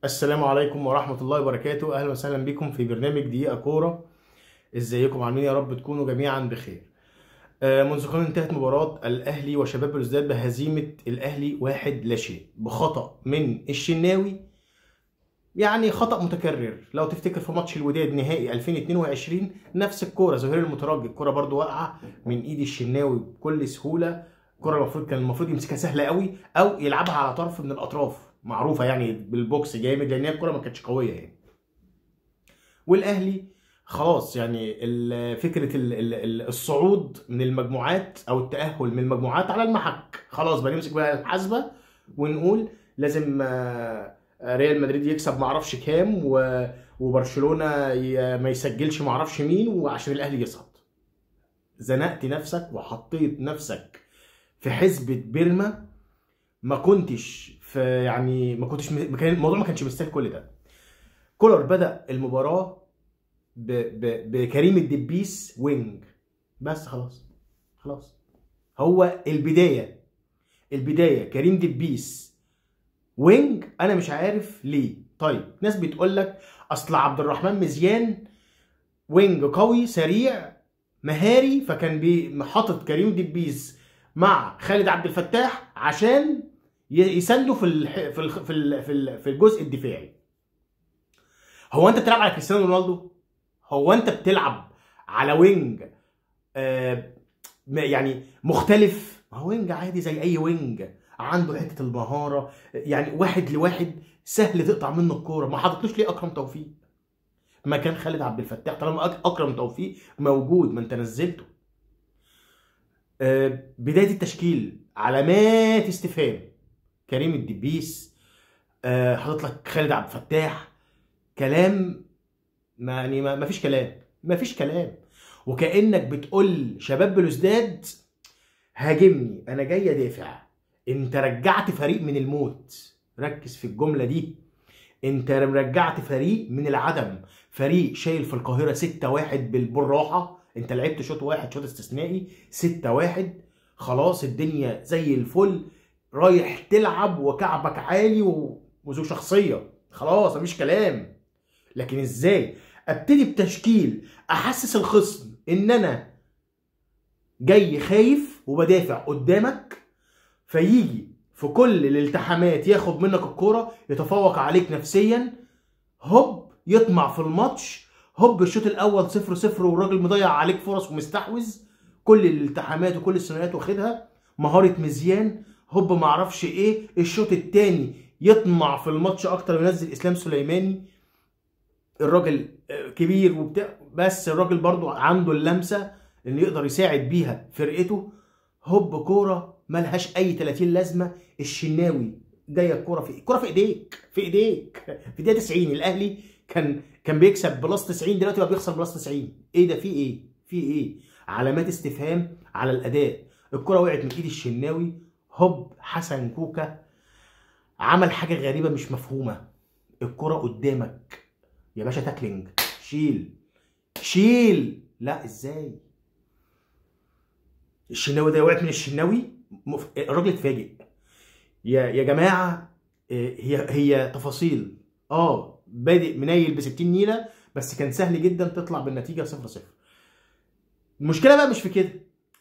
السلام عليكم ورحمة الله وبركاته. أهلا وسهلا بكم في برنامج دقيقة كورة. ازيكم عاملين؟ يا رب تكونوا جميعا بخير. منذ قليل انتهت مباراة الأهلي وشباب بلوزداد بهزيمة الأهلي 1-0 بخطأ من الشناوي. يعني خطأ متكرر. لو تفتكر في ماتش الوداد نهائي 2022 نفس الكورة، زهير المترجي الكورة برضو واقعة من ايد الشناوي بكل سهولة. الكورة كان المفروض يمسكها سهلة قوي او يلعبها على طرف من الأطراف، معروفة يعني بالبوكس جامد، لأن هي الكورة ما كانتش قوية يعني. والاهلي خلاص يعني فكره الصعود من المجموعات او التاهل من المجموعات على المحك، خلاص بقى نمسك بقى الحاسبه ونقول لازم ريال مدريد يكسب معرفش كام وبرشلونه ما يسجلش معرفش مين وعشان الاهلي يصعد. زنقت نفسك وحطيت نفسك في حسبه بيرما. ما كنتش في يعني ما كنتش الموضوع ما كانش مستاهل كل ده. كولر بدأ المباراة بكريم الدبيس وينج بس. خلاص هو البداية كريم دبيس وينج. انا مش عارف ليه. طيب ناس بتقول لك اصل عبد الرحمن مزيان وينج قوي سريع مهاري، فكان حاطط كريم دبيس مع خالد عبد الفتاح عشان يساندوا في الجزء الدفاعي. هو انت بتلعب على كريستيانو رونالدو؟ هو انت بتلعب على وينج يعني مختلف؟ هو وينج عادي زي اي وينج، عنده حته المهاره، يعني واحد لواحد سهل تقطع منه الكوره. ما حطيتلوش ليه اكرم توفيق مكان خالد عبد الفتاح طالما اكرم توفيق موجود؟ ما انت نزلته. بدايه التشكيل علامات استفهام. كريم الدبيس حاطط لك خالد عبد الفتاح، كلام يعني ما فيش كلام. وكأنك بتقول شباب بلوزداد هاجمني انا جاي ادافع. انت رجعت فريق من الموت، ركز في الجملة دي. انت رجعت فريق من العدم، فريق شايل في القاهرة 6-1 بالراحة. انت لعبت شوط واحد، شوط استثنائي 6-1، خلاص الدنيا زي الفل، رايح تلعب وكعبك عالي وذو شخصية، خلاص مفيش كلام. لكن ازاي ابتدي بتشكيل احسس الخصم ان انا جاي خايف وبدافع قدامك، فيجي في كل الالتحامات ياخد منك الكوره، يتفوق عليك نفسيا، هوب يطمع في الماتش، هوب الشوط الاول 0-0 والراجل مضيع عليك فرص ومستحوذ، كل الالتحامات وكل السيناريوهات واخدها، مهاره مزيان، هوب معرفش ايه الشوط الثاني يطمع في الماتش اكتر وينزل اسلام سليماني. الراجل كبير وبتاع، بس الراجل برضو عنده اللمسه اللي يقدر يساعد بيها فرقته. هوب كوره ملهاش اي 30 لازمه. الشناوي جايه الكوره في ايديك في دقيقه 90. الاهلي كان بيكسب بلس 90، دلوقتي بقى بيخسر بلس 90. ايه ده؟ في ايه؟ علامات استفهام على الاداء. الكوره وقعت من ايد الشناوي، هوب حسن كوكا عمل حاجه غريبه مش مفهومه. الكوره قدامك يا باشا، تاكلينج، شيل. لا ازاي؟ الشناوي ده وقعت من الشناوي، الراجل اتفاجئ. يا جماعه، هي تفاصيل. بادئ منيل ب 60 نيله، بس كان سهل جدا تطلع بالنتيجه 0-0. المشكله بقى مش في كده،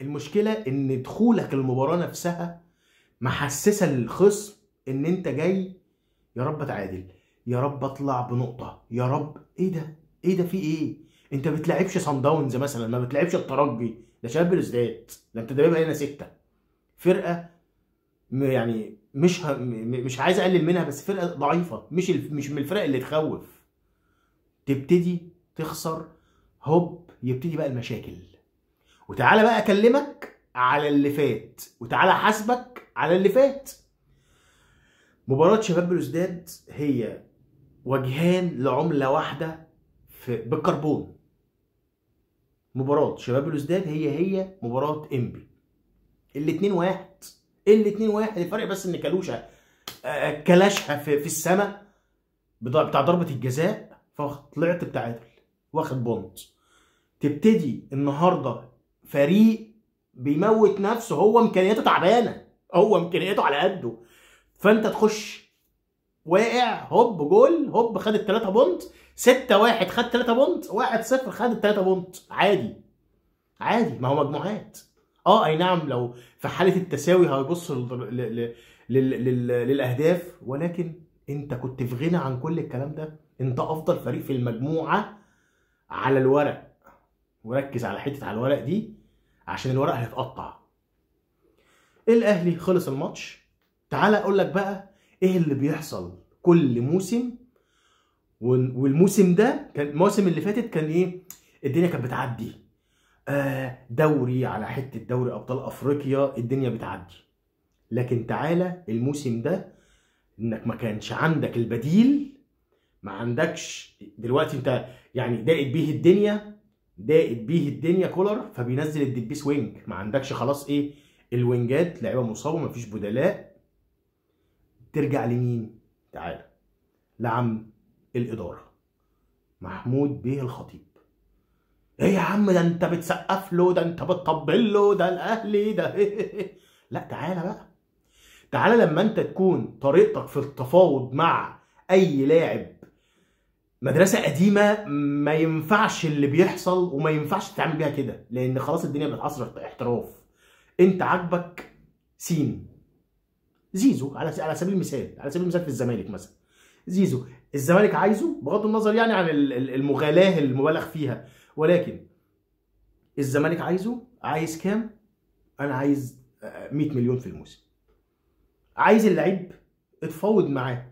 المشكله ان دخولك المباراه نفسها محسسه للخصم ان انت جاي يا رب اتعادل، يا رب اطلع بنقطه، يا رب. ايه ده في ايه؟ انت بتلعبش صن داونز مثلا، ما بتلعبش الترجي، ده شباب بلوزداد، ده انت جايبها هنا 6 فرقه يعني مش عايز اقلل منها، بس فرقه ضعيفه، مش من الفرق اللي تخوف. تبتدي تخسر، هوب يبتدي بقى المشاكل. وتعالى بقى اكلمك على اللي فات، وتعالى حاسبك على اللي فات. مباراه شباب بلوزداد هي وجهان لعمله واحده بالكربون. مباراه شباب بلوزداد هي مباراه انبي. الاتنين واحد. الفرق بس ان كالوشا كلاشها في السماء بتاع ضربه الجزاء، فطلعت بتعادل واخد بونت. تبتدي النهارده فريق بيموت نفسه، هو امكانياته تعبانه، هو امكانياته على قده، فانت تخش واقع، هوب جول، هوب خد ال3 بونت، 6-1 خد 3 بونت، 1-0 خد ال3 بونت، عادي عادي، ما هو مجموعات. اي نعم، لو في حاله التساوي هيبص للاهداف، ولكن انت كنت في غنى عن كل الكلام ده. انت افضل فريق في المجموعه على الورق، وركز على حته على الورق دي عشان الورق هيتقطع. الاهلي خلص الماتش. تعال اقول لك بقى ايه اللي بيحصل كل موسم. والموسم ده كان، المواسم اللي فاتت كان ايه؟ الدنيا كانت بتعدي، دوري على حته دوري ابطال افريقيا، الدنيا بتعدي. لكن تعالى الموسم ده، انك ما كانش عندك البديل، ما عندكش دلوقتي انت يعني داقت بيه الدنيا كولر، فبينزل الدبيس وينج. ما عندكش خلاص ايه؟ الوينجات لعيبه مصابه، مفيش بدلاء. ترجع لمين؟ تعالى لعم الاداره محمود بيه الخطيب. ايه يا عم، ده انت بتسقف له، ده انت بتطبل له، ده الاهلي ده لا تعالى بقى، تعالى لما انت تكون طريقتك في التفاوض مع اي لاعب مدرسه قديمه، ما ينفعش اللي بيحصل، وما ينفعش تتعامل بيها كده، لان خلاص الدنيا بتعصر احتراف. انت عاجبك زيزو على سبيل المثال، في الزمالك مثلا، زيزو الزمالك عايزه، بغض النظر يعني عن المغالاه المبالغ فيها، ولكن الزمالك عايز كام؟ انا عايز 100 مليون في الموسم. عايز اللعيب، اتفاوض معاه،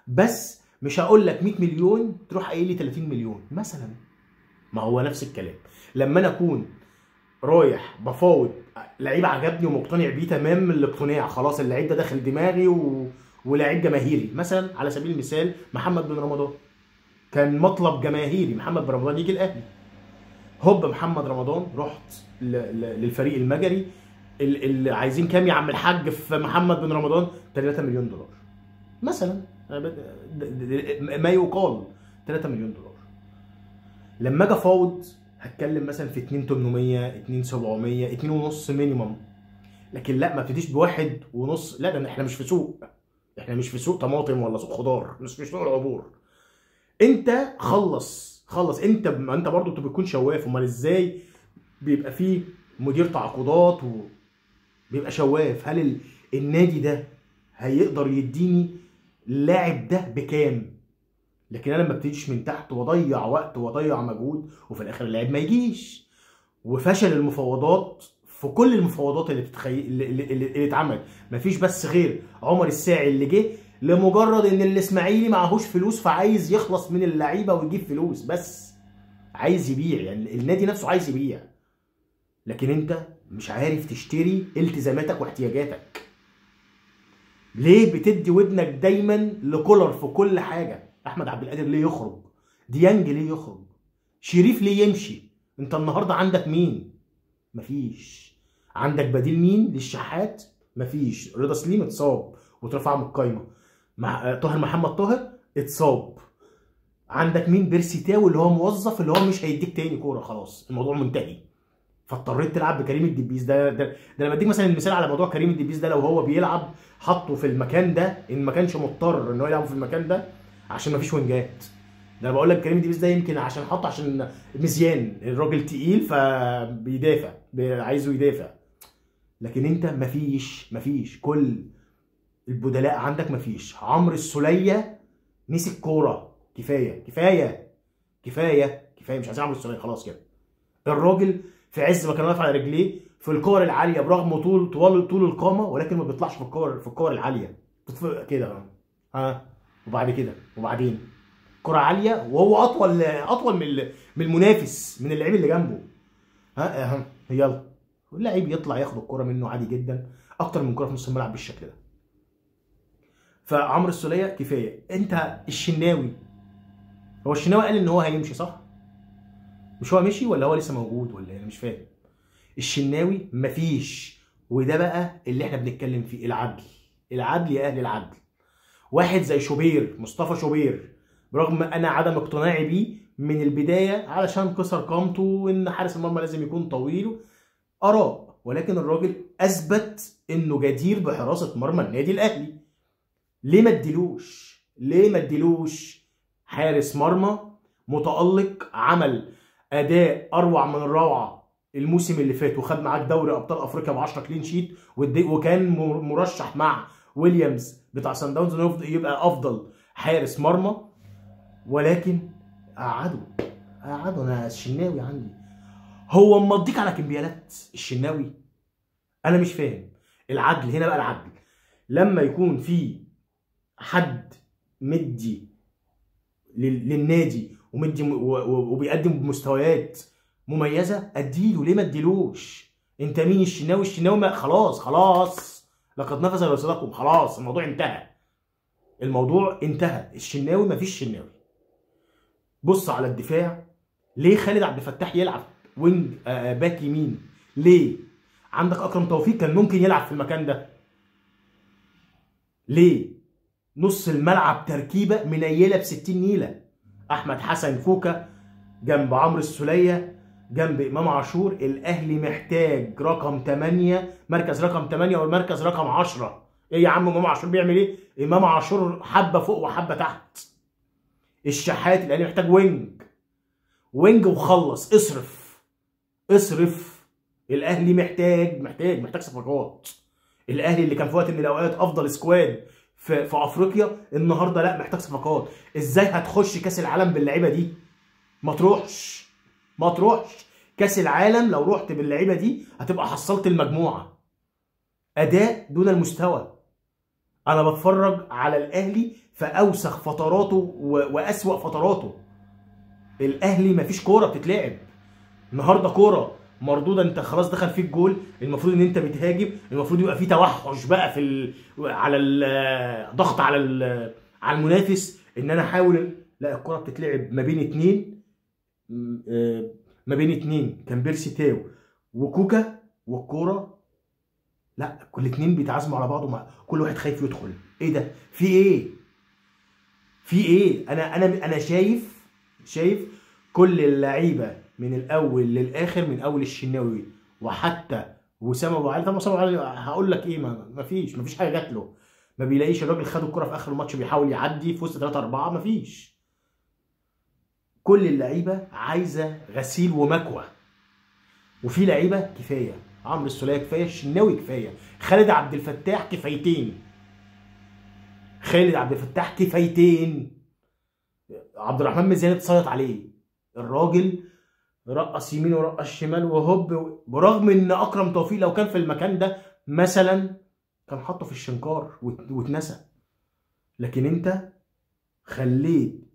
بس مش هقول لك 100 مليون تروح قايل لي 30 مليون مثلا. ما هو نفس الكلام لما انا اكون رايح بفاوض لعيب عجبني ومقتنع بيه تمام الاقتناع، خلاص اللعيب ده داخل دماغي ولاعيب جماهيري. مثلا على سبيل المثال محمد بن رمضان، كان مطلب جماهيري محمد بن رمضان يجي الاهلي. هوب محمد رمضان، رحت للفريق المجري، اللي عايزين كام يا عم الحاج في محمد بن رمضان؟ 3 مليون دولار مثلا، ما يقال 3 مليون دولار. لما اجي افاوض هتكلم مثلا في 2,800 2,700 2.5 مينيمم. لكن لا، ما ابتديش ب1.5. لا، ده احنا مش في سوق طماطم ولا سوق خضار، مش في سوق العبور. انت خلص انت برضو بتكون شواف. امال ازاي بيبقى فيه مدير تعاقدات وبيبقى شواف؟ هل النادي ده هيقدر يديني اللاعب ده بكام؟ لكن انا ما ابتديش من تحت واضيع وقت واضيع مجهود وفي الاخر اللاعب ما يجيش. وفشل المفاوضات في كل المفاوضات اللي اتعملت. مفيش بس غير عمر الساعي اللي جه لمجرد ان الاسماعيلي معهوش فلوس، فعايز يخلص من اللعيبه ويجيب فلوس، بس عايز يبيع، يعني النادي نفسه عايز يبيع. لكن انت مش عارف تشتري التزاماتك واحتياجاتك. ليه بتدي ودنك دايما لكولر في كل حاجه؟ احمد عبد القادر ليه يخرج؟ ديانج ليه يخرج؟ شريف ليه يمشي؟ انت النهارده عندك مين؟ مفيش. عندك بديل مين للشحات؟ مفيش. رضا سليم اتصاب واترفع من القايمه. مع طاهر محمد طاهر اتصاب. عندك مين؟ بيرسي تاو اللي هو موظف، اللي هو مش هيديك تاني كوره، خلاص الموضوع منتهي. فاضطريت تلعب بكريم الدبيس. ده انا بديك مثلا المثال على موضوع كريم الدبيس ده. لو هو بيلعب حطه في المكان ده، ان ما كانش مضطر ان هو يلعب في المكان ده عشان ما فيش وينجات. ده انا بقول لك كريم الدبيس ده يمكن عشان حطه عشان مزيان الراجل تقيل فبيدافع، عايزه يدافع. لكن انت مفيش كل البدلاء عندك مفيش. عمرو السوليه مسك كوره. كفايه مش عايزين عمرو السوليه، خلاص كده. الراجل في عز ما كان واقف على رجليه في الكور العاليه برغم طول القامه، ولكن ما بيطلعش في الكور العاليه كده. وبعد كده وبعدين كره عاليه وهو اطول من المنافس، من اللعيب اللي جنبه. يلا واللعيب يطلع ياخد الكره منه عادي جدا، اكتر من كره في نص الملعب بالشكل ده. فعمرو السوليه كفايه. انت الشناوي، هو الشناوي قال ان هو هيمشي صح؟ مش هو مشي ولا هو لسه موجود ولا انا مش فاهم. الشناوي مفيش. وده بقى اللي احنا بنتكلم فيه، العدل يا اهل العدل. واحد زي مصطفى شوبير، برغم انا عدم اقتناعي بيه من البدايه علشان كسر قامته وان حارس المرمى لازم يكون طويل، ولكن الراجل اثبت انه جدير بحراسه مرمى النادي الاهلي. ليه ما اديلوش؟ ليه ما اديلوش حارس مرمى متألق عمل اداء اروع من الروعه الموسم اللي فات، وخد معاك دوري ابطال افريقيا ب 10 كلين شيت، وكان مرشح مع ويليامز بتاع سان داونز انه يبقى افضل حارس مرمى، ولكن قعدوا. انا الشناوي عندي هو مضيك على كمبيالات الشناوي. انا مش فاهم العدل هنا بقى. العدل لما يكون في حد مدي للنادي ومدي وبيقدم بمستويات مميزه، اديله. ليه ما اديلوش؟ انت مين الشناوي؟ الشناوي خلاص لقد نفذ رسالتكم، خلاص الموضوع انتهى. الشناوي ما فيش شناوي. بص على الدفاع، ليه خالد عبد الفتاح يلعب وينج باك يمين؟ ليه؟ عندك اكرم توفيق كان ممكن يلعب في المكان ده. ليه؟ نص الملعب تركيبه منيله ب 60 نيله. احمد حسن كوكا جنب عمرو السوليه جنب امام عاشور. الاهلي محتاج رقم 8، مركز رقم 8 والمركز رقم 10. ايه يا عم امام عاشور بيعمل ايه؟ امام عاشور حبه فوق وحبه تحت. الشحات، الاهلي محتاج وينج وخلص. اصرف. الاهلي محتاج صفقات. الاهلي اللي كان في وقت من الاوقات افضل سكواد في افريقيا، النهارده لا، محتاج صفقات. ازاي هتخش كاس العالم باللعيبه دي؟ ما تروحش كاس العالم. لو رحت باللعيبه دي هتبقى حصلت المجموعه. اداء دون المستوى. انا بتفرج على الاهلي في اوسخ فتراته واسوأ فتراته. الاهلي مفيش كوره بتتلعب. النهارده كوره مردوده، انت خلاص دخل فيك جول، المفروض ان انت بتهاجم، المفروض يبقى في توحش بقى على الضغط على المنافس، ان انا احاول. لا، الكوره بتتلعب ما بين اتنين كان بيرسي تاو وكوكا، والكوره لا، كل اتنين بيتعازموا على بعض كل واحد خايف يدخل. ايه ده؟ في ايه؟ انا شايف كل اللعيبه من الاول للاخر، من اول الشناوي وحتى وسام ابو علي. طب وسام ابو علي هقول لك ايه؟ ما فيش حاجه جات له. ما بيلاقيش الراجل. خد الكره في اخر الماتش بيحاول يعدي في وسط 3-4، ما فيش. كل اللعيبه عايزه غسيل ومكوى. وفي لعيبه كفايه. عمرو السوليه كفايه، الشناوي كفايه، خالد عبد الفتاح كفايتين. عبد الرحمن ميزان اتصيط عليه. الراجل رقص يمين ورقص شمال وهوب، برغم ان اكرم توفيق لو كان في المكان ده مثلا كان حطه في الشنكار واتنسى. لكن انت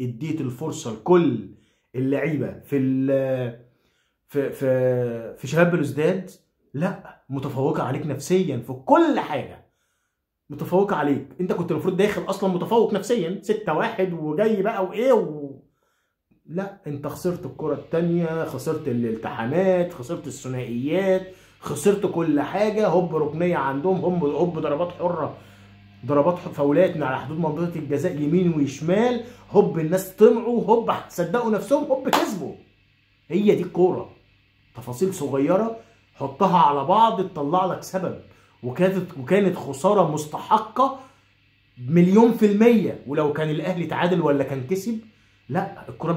اديت الفرصه لكل اللعيبه في شباب بلوزداد. لا، متفوقه عليك نفسيا في كل حاجه. متفوقه عليك. انت كنت المفروض داخل اصلا متفوق نفسيا 6-1 وجاي بقى لا، انت خسرت الكره الثانيه، خسرت الالتحامات، خسرت الثنائيات، خسرت كل حاجه. هوب ركنيه عندهم، هوب ضربات حره، ضربات فاولات من على حدود منطقه الجزاء يمين وشمال. هوب الناس طمعوا، هوب صدقوا نفسهم، هوب كسبوا. هي دي الكوره. تفاصيل صغيره حطها على بعض تطلع لك سبب. وكانت خساره مستحقه 1,000,000%. ولو كان الاهلي تعادل ولا كان كسب، لا، الكرة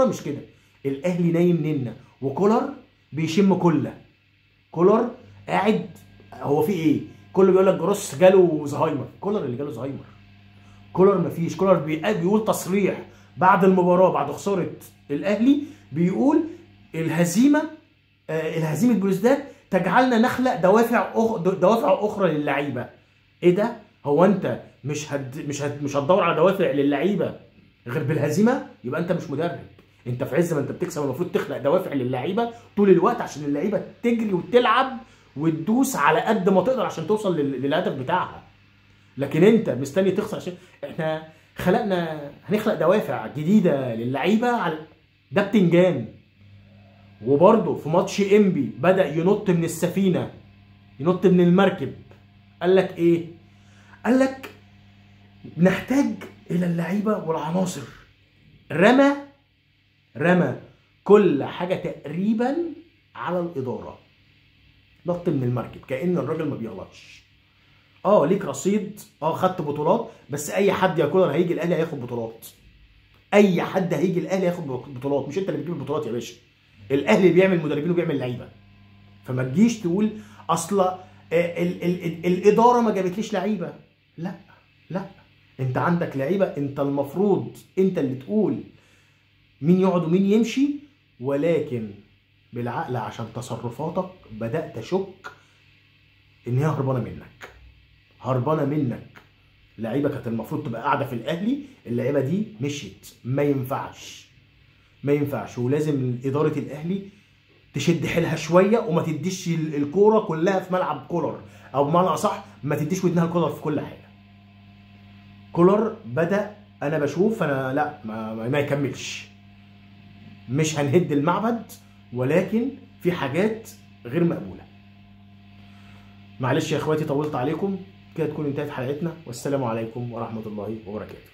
مش كده. الاهلي نايم ننا، وكولر بيشم كولر قاعد. هو في ايه؟ كله بيقول لك جروس جاله زهايمر. كولر اللي جاله زهايمر؟ كولر مفيش. كولر بيقول تصريح بعد المباراة، بعد خسارة الاهلي، بيقول الهزيمة بلوزداد تجعلنا نخلق دوافع اخرى للعيبة. ايه ده؟ هو انت مش هتدور على دوافع للعيبة غير بالهزيمه؟ يبقى انت مش مدرب. انت في عز ما انت بتكسب المفروض تخلق دوافع للعيبه طول الوقت، عشان اللعيبه تجري وتلعب وتدوس على قد ما تقدر عشان توصل للهدف بتاعها. لكن انت مستني تخسر عشان احنا هنخلق دوافع جديده للعيبه ده بتنجان. وبرده في ماتش انبي بدا ينط من السفينه، ينط من المركب. قال لك ايه؟ قال لك نحتاج الى اللعيبه والعناصر. رمى كل حاجه تقريبا على الاداره. نط من المركب كأن الراجل ما بيغلطش. ليك رصيد، خدت بطولات، بس اي حد يا كولر هيجي الاهلي هياخد بطولات. اي حد هيجي الاهلي هياخد بطولات، مش انت اللي بتجيب البطولات يا باشا. الاهلي بيعمل مدربين وبيعمل لعيبه. فما تجيش تقول اصل الاداره ما جابتليش لعيبه. لا لا، انت عندك لعيبه، انت المفروض انت اللي تقول مين يقعد ومين يمشي. ولكن بالعقل، عشان تصرفاتك بدات اشك ان هي هربانه منك. لعيبه كانت المفروض تبقى قاعده في الاهلي، اللعيبه دي مشيت. ما ينفعش. ولازم اداره الاهلي تشد حيلها شويه، وما تديش الكوره كلها في ملعب كولر، او بمعنى اصح ما تديش ودنها لكولر في كل حاجه. كولر بدا، انا بشوف لا ما يكملش. مش هنهد المعبد، ولكن في حاجات غير مقبوله. معلش يا اخواتي طولت عليكم، كده تكون انتهت حلقتنا، والسلام عليكم ورحمه الله وبركاته.